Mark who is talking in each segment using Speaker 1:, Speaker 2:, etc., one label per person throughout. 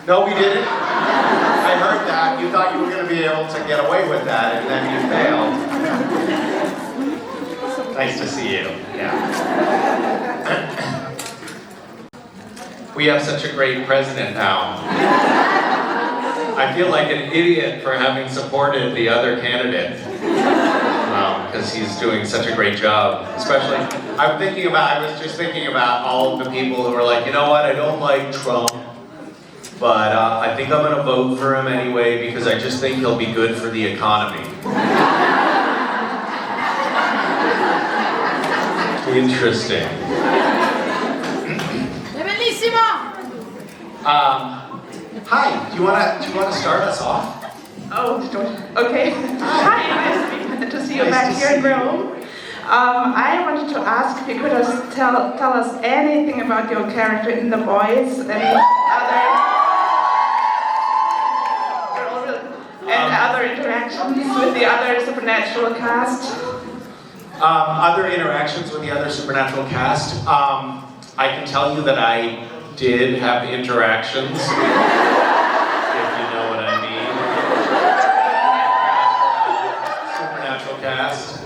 Speaker 1: No, we didn't. I heard that. You thought you were going to be able to get away with that, and then you failed. Nice to see you. Yeah. We have such a great president now. I feel like an idiot for having supported the other candidate. Because he's doing such a great job. Especially, I was just thinking about all the people who are like, you know what, I don't like Trump. But I think I'm going to vote for him anyway because I just think he'll be good for the economy. Interesting. Hi, do you want to start us off?
Speaker 2: Oh, okay. Hi, nice to see you back here in Rome. I wanted to ask if you could tell us anything about your character in The Boys and other interactions with the other supernatural cast.
Speaker 1: Other interactions with the other supernatural cast. I can tell you that I did have interactions, if you know what I mean. Supernatural cast.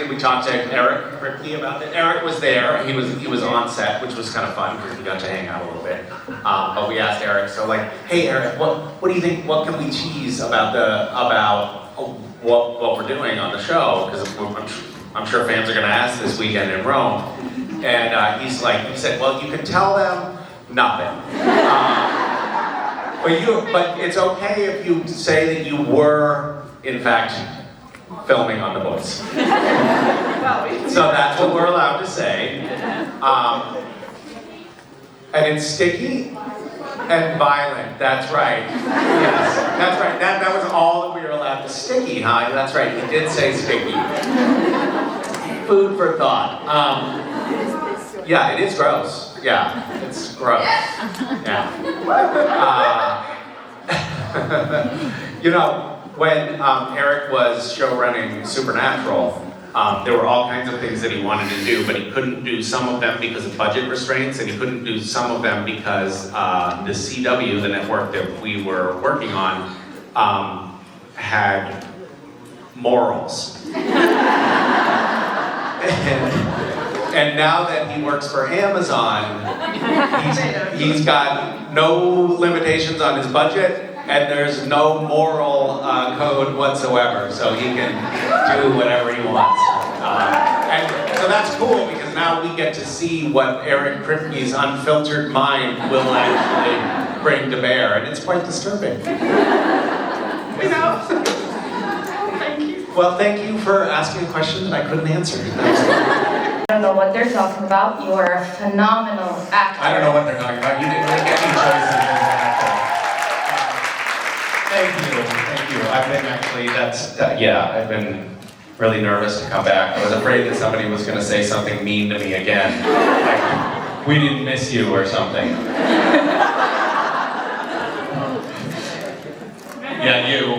Speaker 1: We talked to Eric quickly about it. Eric was there. He was on set, which was kind of fun because we got to hang out a little bit. But we asked Eric, so like, hey Eric, what do you think? What can we tease about what we're doing on the show? Because I'm sure fans are going to ask this weekend in Rome. And he said, well, you can tell them nothing. But it's okay if you say that you were, in fact, filming on The Boys. So that's what we're allowed to say. And it's sticky and violent. That's right. Yes, that's right. That was all that we were allowed to. Sticky, huh? That's right. He did say sticky. Food for thought. Yeah, it is gross. Yeah, it's gross. Yeah. You know, when Eric was show running Supernatural, there were all kinds of things that he wanted to do, but he couldn't do some of them because of budget restraints, and he couldn't do some of them because the CW, the network that we were working on, had morals. And now that he works for Amazon, he's got no limitations on his budget, and there's no moral code whatsoever, so he can do whatever he wants. And so that's cool, because now we get to see what Eric Kripke's unfiltered mind will actually bring to bear, and it's quite disturbing.
Speaker 2: You know? Thank you.
Speaker 1: Well, thank you for asking a question that I couldn't answer.
Speaker 3: I don't know what they're talking about. You are a phenomenal actor.
Speaker 1: I don't know what they're talking about. You didn't make any choices as an actor. Thank you. I've been I've been really nervous to come back. I was afraid that somebody was going to say something mean to me again. Like, we didn't miss you or something. Yeah, you.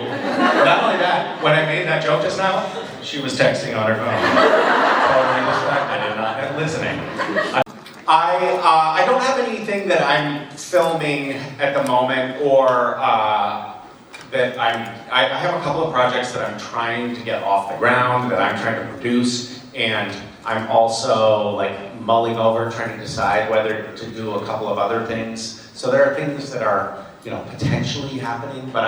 Speaker 1: Not only that, when I made that joke just now, she was texting on her phone. Totally distracted and not listening. I don't have anything that I'm filming at the moment, or that I have a couple of projects that I'm trying to get off the ground, that I'm trying to produce, and I'm also like mulling over, trying to decide whether to do a couple of other things. So there are things that are, potentially happening, but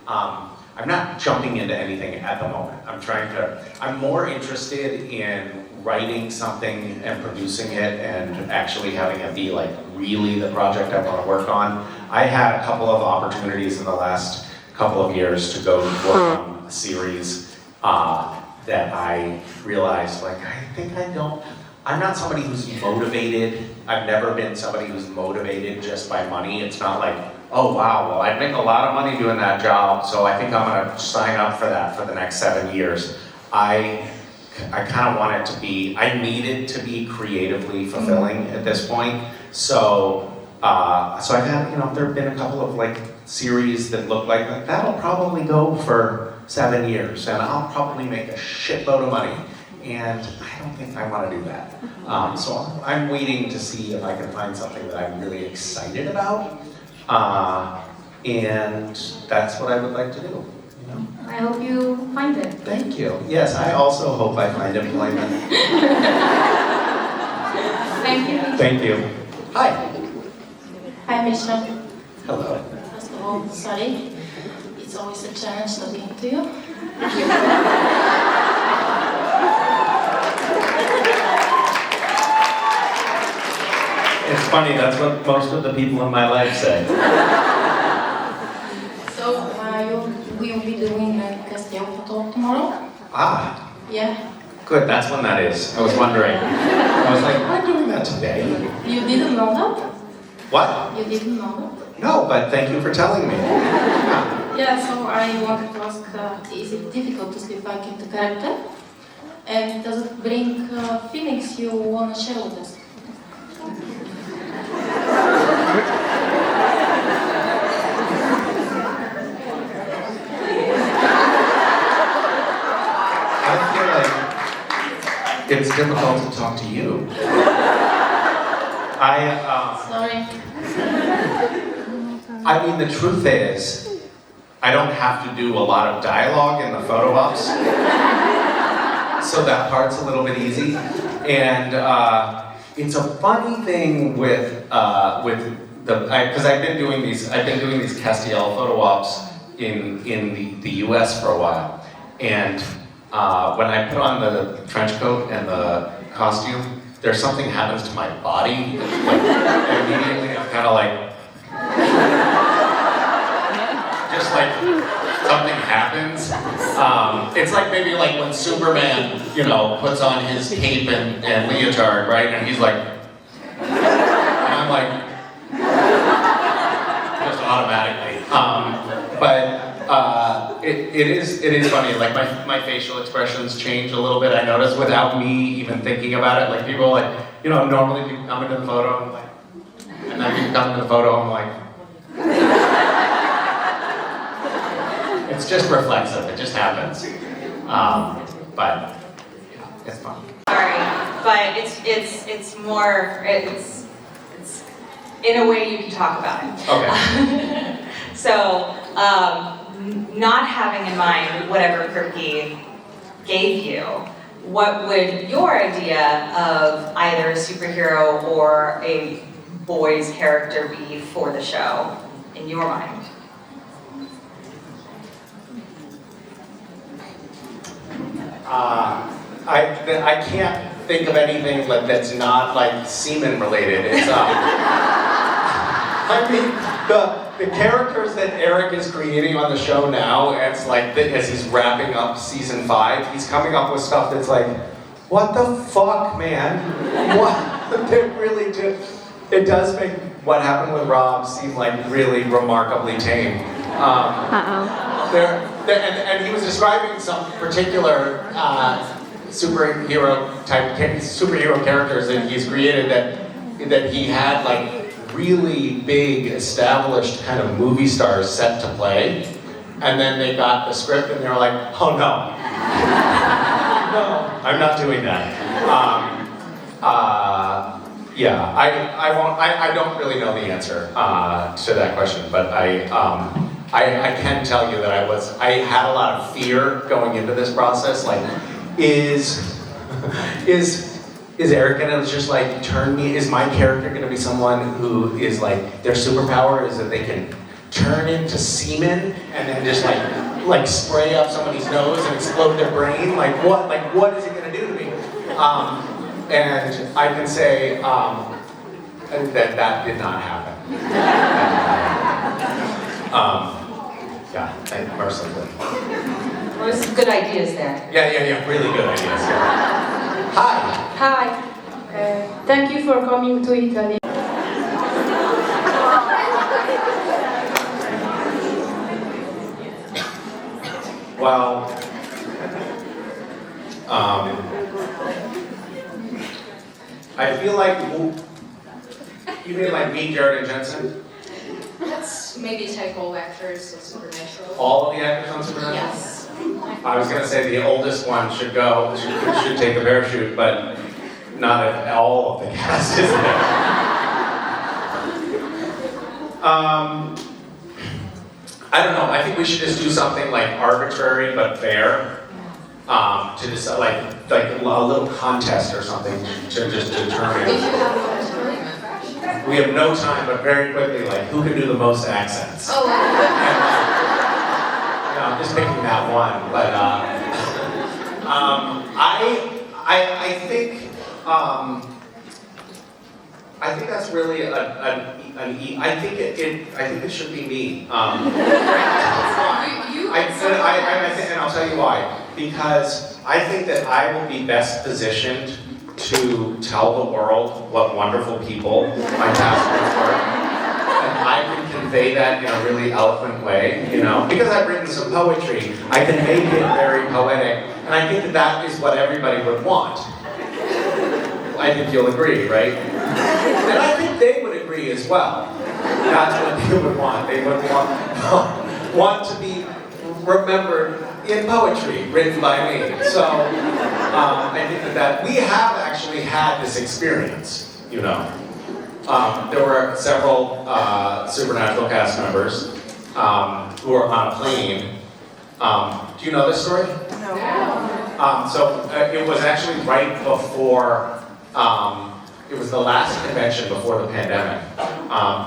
Speaker 1: I'm not jumping into anything at the moment. I'm more interested in writing something and producing it and actually having it be like really the project I want to work on. I had a couple of opportunities in the last couple of years to go work on a series that I realized, like, I think I don't I'm not somebody who's motivated. I've never been somebody who's motivated just by money. It's not like, oh wow, well I'd make a lot of money doing that job, so I think I'm gonna sign up for that for the next 7 years. I kind of want it to be, I need it to be creatively fulfilling at this point. So I've had, there have been a couple of like series that look like that'll probably go for 7 years, and I'll probably make a shitload of money. And I don't think I want to do that. So I'm waiting to see if I can find something that I'm really excited about. And that's what I would like to do.
Speaker 3: I hope you find it.
Speaker 1: Thank you. Yes, I also hope I find employment.
Speaker 3: Thank you.
Speaker 1: Thank you. Hi.
Speaker 4: Hi, Misha.
Speaker 1: Hello.
Speaker 4: First of all, sorry. It's always a challenge talking to you.
Speaker 1: It's funny, that's what most of the people in my life say.
Speaker 4: So, you will be doing a Castillo photo tomorrow?
Speaker 1: Ah,
Speaker 4: Yeah.
Speaker 1: good, that's when that is. I was wondering. I was like, am I doing that today?
Speaker 4: You didn't know that?
Speaker 1: What?
Speaker 4: You didn't know that?
Speaker 1: No, but thank you for telling me. Yeah.
Speaker 4: Yeah, so I wanted to ask, is it difficult to slip back into character? And does it bring feelings you want to share with us?
Speaker 1: It's difficult to talk to you.
Speaker 4: Sorry.
Speaker 1: I mean, the truth is, I don't have to do a lot of dialogue in the photo ops, so that part's a little bit easy. And it's a funny thing with because I've been doing these Castiel photo ops in the U.S. for a while, and when I put on the trench coat and the costume, there's something happens to my body. Like immediately, I'm kind of like, just like something happens. It's like maybe like when Superman, puts on his cape and leotard, right? And he's like, and I'm like, just automatically. It is funny, like my facial expressions change a little bit, I notice, without me even thinking about it. Like people like, normally people come into the photo, and like, and then people come into the photo, I'm like, it's just reflexive, it just happens. But it's fun.
Speaker 5: Sorry, but it's more, it's in a way you can talk about it.
Speaker 1: Okay.
Speaker 5: So, not having in mind whatever Kripke gave you, what would your idea of either a superhero or a boy's character be for the show, in your mind?
Speaker 1: I can't think of anything that's not like semen related. It's I mean the characters that Eric is creating on the show now, it's like as he's wrapping up season 5, he's coming up with stuff that's like, what the fuck, man? What? They really do. It does make what happened with Rob seem like really remarkably tame. And he was describing some particular superhero characters that he's created that he had like really big established kind of movie stars set to play, and then they got the script and they were like, oh no, no, I'm not doing that. Yeah, I won't. I don't really know the answer to that question, but I can tell you that I had a lot of fear going into this process. Like, is Eric gonna just like turn me? Is my character gonna be someone who is like their superpower is that they can turn into semen and then just like spray up somebody's nose and explode their brain? Like what is it gonna do to me? And I can say that did not happen. Yeah, mercifully.
Speaker 5: Well, there's some good ideas there.
Speaker 1: Yeah, really good ideas. Yeah. Hi.
Speaker 5: Hi.
Speaker 6: Thank you for coming to Italy.
Speaker 1: Well, I feel like you mean like me, Jared, and Jensen?
Speaker 4: Let's maybe take all actors of Supernatural.
Speaker 1: All of the actors on Supernatural?
Speaker 4: Yes.
Speaker 1: I was gonna say the oldest one should go, should take the parachute, but not if all of the cast is there. I don't know. I think we should just do something like arbitrary but fair. To decide, like a little contest or something to just determine.
Speaker 4: If you have no time.
Speaker 1: We have no time, but very quickly, like who can do the most accents?
Speaker 4: Oh,
Speaker 1: I'm just picking that one, but I think that's really I think it should be me. And I'll tell you why. Because I think that I will be best positioned to tell the world what wonderful people my cast members were. And I can convey that in a really eloquent way, you know? Because I've written some poetry, I can make it very poetic, and I think that that is what everybody would want. I think you'll agree, right? And I think they would agree as well. That's what they would want. They would want to be remembered in poetry written by me. So I think that we have actually had this experience, you know. There were several Supernatural cast members who were on a plane. Do you know this story? No. So it was actually right before, it was the last convention before the pandemic.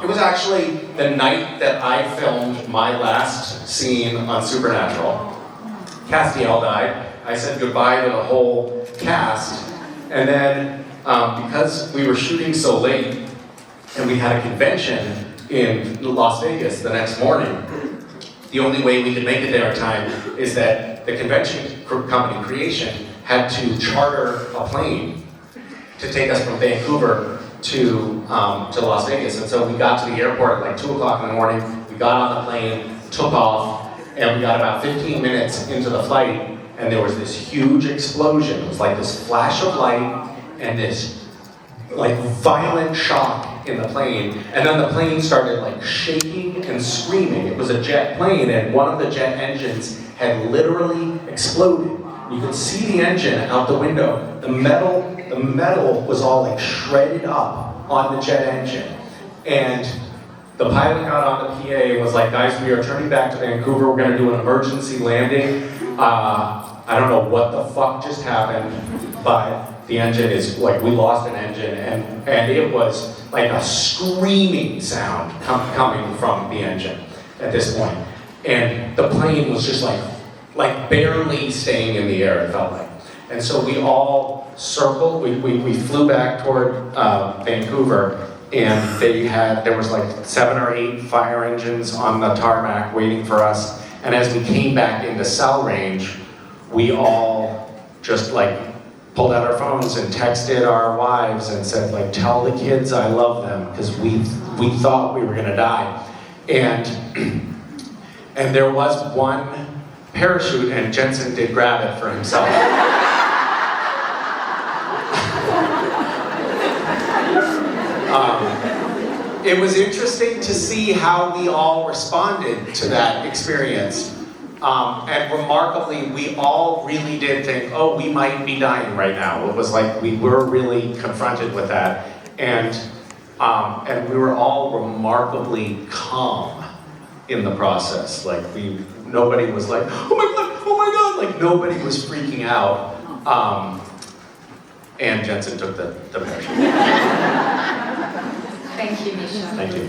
Speaker 1: It was actually the night that I filmed my last scene on Supernatural. Castiel died. I said goodbye to the whole cast. And then, because we were shooting so late, and we had a convention in Las Vegas the next morning, the only way we could make it there in time is that the convention company, Creation, had to charter a plane to take us from Vancouver to Las Vegas. And so we got to the airport at like 2 o'clock in the morning, we got on the plane, took off, and we got about 15 minutes into the flight, and there was this huge explosion. It was like this flash of light and this like violent shock in the plane, and then the plane started like shaking and screaming. It was a jet plane, and one of the jet engines had literally exploded. You could see the engine out the window. The metal was all like shredded up on the jet engine. And the pilot got on the PA and was like, guys, we are turning back to Vancouver. We're gonna do an emergency landing. I don't know what the fuck just happened, but the engine is like, we lost an engine, and it was like a screaming sound coming from the engine at this point. And the plane was just like barely staying in the air, it felt like. And so we all circled, we flew back toward Vancouver, and there was like 7 or 8 fire engines on the tarmac waiting for us. And as we came back into cell range, we all just like pulled out our phones and texted our wives and said like, tell the kids I love them, because we thought we were gonna die. And there was one parachute, and Jensen did grab it for himself. It was interesting to see how we all responded to that experience. And remarkably, we all really did think, oh, we might be dying right now. It was like we were really confronted with that. And we were all remarkably calm in the process. Like nobody was like, oh my God, like nobody was freaking out. And Jensen took the parachute.
Speaker 3: Thank you, Misha.
Speaker 1: Thank you.